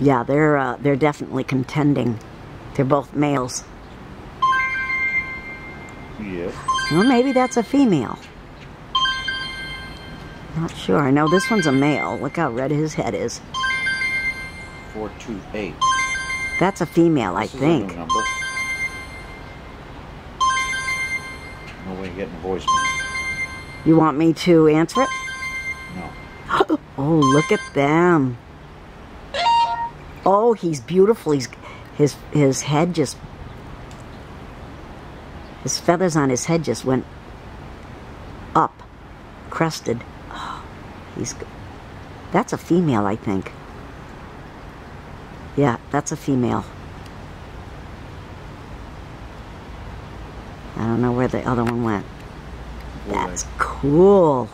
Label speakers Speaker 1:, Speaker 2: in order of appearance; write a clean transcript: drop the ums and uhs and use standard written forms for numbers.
Speaker 1: Yeah, they're definitely contending. They're both males.
Speaker 2: Yes.
Speaker 1: Well, maybe that's a female. Not sure. I know this one's a male. Look how red his head is.
Speaker 2: 428.
Speaker 1: That's a female, I
Speaker 2: This is
Speaker 1: think.
Speaker 2: a new number. No way of getting a voicemail.
Speaker 1: You want me to answer it?
Speaker 2: No.
Speaker 1: Oh, look at them. Oh, he's beautiful. His head just... His feathers on his head just went up. Crested. Oh, that's a female, I think. Yeah, that's a female. I don't know where the other one went. That's cool.